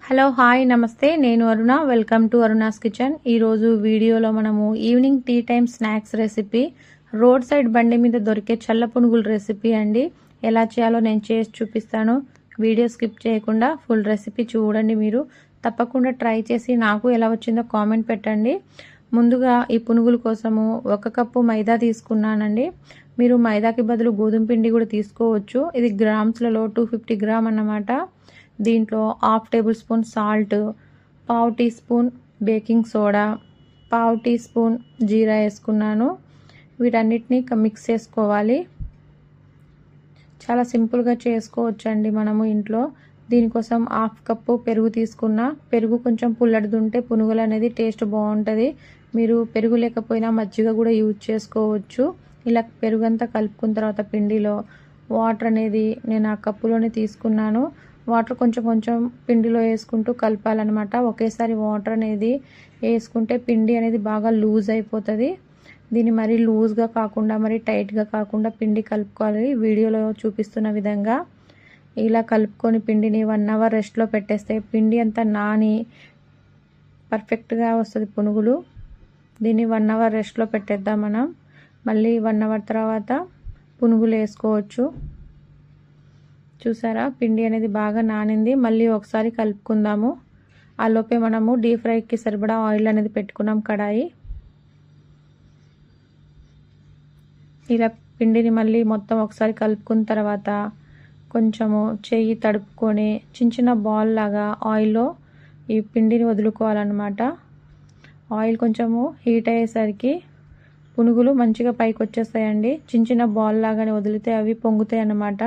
Hello hi నమస్తే నేను Aruna welcome to Aruna's kitchen. ఈరోజు వీడియోలో మనము evening tea time snacks recipe road side బండి మీద దొరికే చల్ల పునుగుల రెసిపీ అండి। ఎలా చేయాలో నేను చేసి చూపిస్తాను। వీడియో స్కిప్ చేయకుండా ఫుల్ రెసిపీ చూడండి। మీరు తప్పకుండా ట్రై చేసి నాకు ఎలా వచ్చిందో కామెంట్ పెట్టండి। ముందుగా ఈ పునుగుల కోసము 1 కప్పు మైదా తీసుకున్నానండి। మీరు మైదాకి బదులు గోధుమ పిండి కూడా తీసుకోవచ్చు। ఇది గ్రామ్స్లలో 250 గ్రామ్ అన్నమాట। దీంట్లో హాఫ్ టేబుల్ స్పూన్ సాల్ట్, పావు టీ స్పూన్ బేకింగ్ సోడా, పావు టీ స్పూన్ జీరా వేసుకున్నాను। వీటన్నిటిని మిక్స్ చేసుకోవాలి। చాలా సింపుల్గా చేసుకోవచ్చండి మనము ఇంట్లో। దీనికోసం హాఫ్ కప్పు పెరుగు తీసుకున్నా। పెరుగు కొంచెం పుల్లటిది ఉంటే పునుగులు అనేది టేస్ట్ బాగుంటుంది। మీరు పెరుగు లేకపోయినా మజ్జిగ కూడా యూజ్ చేసుకోవచ్చు। ఇలా పెరుగు అంతా కలుపుకున్న తర్వాత పిండిలో వాటర్ అనేది నేను ఆ కప్పులోనే తీసుకున్నాను। వాటర్ కొంచెం కొంచెం పిండిలో వేసుకుంటూ కలపాలన్నమాట। ఒకేసారి వాటర్ అనేది వేసుకుంటే పిండి అనేది బాగా లూజ్ అయిపోతుంది। దీన్ని మరీ లూజ్గా కాకుండా మరీ టైట్గా కాకుండా పిండి కలుపుకోవాలి। వీడియోలో చూపిస్తున్న విధంగా ఇలా కలుపుకొని పిండిని 1 అవర్ రెస్ట్లో పెట్టేస్తే పిండి అంతా నాని పర్ఫెక్ట్గా వస్తుంది పునుగులు। దీన్ని 1 అవర్ రెస్ట్లో పెట్టేద్దాం మనం। మళ్ళీ 1 అవర్ తర్వాత పునుగులు వేసుకోవచ్చు। చూసారా పిండి అనేది బాగా నానింది। మళ్ళీ ఒకసారి కలుపుకుందాము। ఆ లోపే మనము డీప్ ఫ్రైకి సరిపడా ఆయిల్ అనేది పెట్టుకున్నాం కడాయి। ఇలా పిండిని మళ్ళీ మొత్తం ఒకసారి కలుపుకున్న తర్వాత కొంచెము చెయ్యి తడుపుకొని చిన్న చిన్న బాల్ లాగా ఆయిల్లో ఈ పిండిని వదులుకోవాలన్నమాట। ఆయిల్ కొంచెము హీట్ అయ్యేసరికి పునుగులు మంచిగా పైకి వచ్చేస్తాయండి। చిన్న చిన్న బాల్ లాగానే వదిలితే అవి పొంగుతాయి అన్నమాట।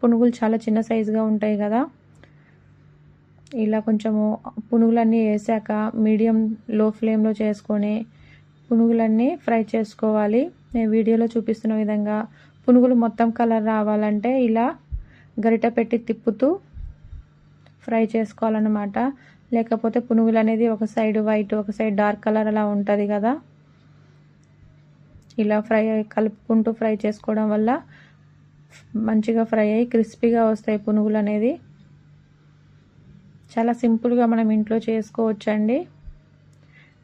పునుగులు చాలా చిన్న సైజుగా ఉంటాయి కదా। ఇలా కొంచెము పునుగులన్నీ వేసాక మీడియం లో ఫ్లేమ్లో చేసుకొని పునుగులన్నీ ఫ్రై చేసుకోవాలి। నేను వీడియోలో చూపిస్తున్న విధంగా పునుగులు మొత్తం కలర్ రావాలంటే ఇలా గరిట పెట్టి తిప్పుతూ ఫ్రై చేసుకోవాలన్నమాట। లేకపోతే పునుగులు అనేది ఒక సైడ్ వైట్ ఒక సైడ్ డార్క్ కలర్ అలా ఉంటుంది కదా। ఇలా కలుపుకుంటూ ఫ్రై చేసుకోవడం వల్ల మంచిగా ఫ్రై అయ్యి క్రిస్పీగా వస్తాయి పునుగులు అనేది। చాలా సింపుల్గా మనం ఇంట్లో చేసుకోవచ్చండి।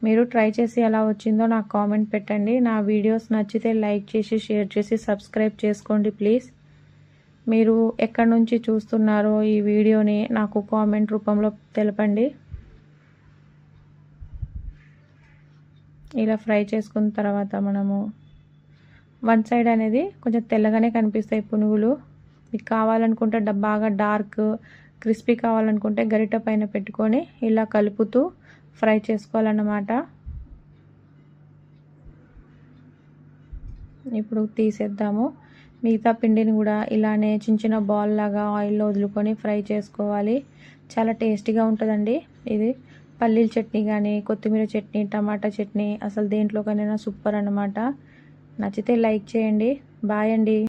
మీరు ట్రై చేసి ఎలా వచ్చిందో నాకు కామెంట్ పెట్టండి। నా వీడియోస్ నచ్చితే లైక్ చేసి షేర్ చేసి సబ్స్క్రైబ్ చేసుకోండి ప్లీజ్। మీరు ఎక్కడి నుంచి చూస్తున్నారో ఈ వీడియోని నాకు కామెంట్ రూపంలో తెలపండి। ఇలా ఫ్రై చేసుకున్న తర్వాత మనము 1 సైడ్ అనేది కొంచెం తెల్లగానే కనిపిస్తాయి పునుగులు। మీకు కావాలనుకుంటే బాగా డార్క్ క్రిస్పీ కావాలనుకుంటే గరిట పైన పెట్టుకొని ఇలా కలుపుతూ ఫ్రై చేసుకోవాలన్నమాట। ఇప్పుడు తీసేద్దాము। మిగతా పిండిని కూడా ఇలానే చిన్న చిన్న బాల్ లాగా ఆయిల్లో వదులుకొని ఫ్రై చేసుకోవాలి। చాలా టేస్టీగా ఉంటుందండి ఇది। పల్లీల చట్నీ కానీ కొత్తిమీర చట్నీ టమాటా చట్నీ అసలు దేంట్లోకైనా సూపర్ అన్నమాట। నచ్చితే లైక్ చేయండి। బాయ్ అండి।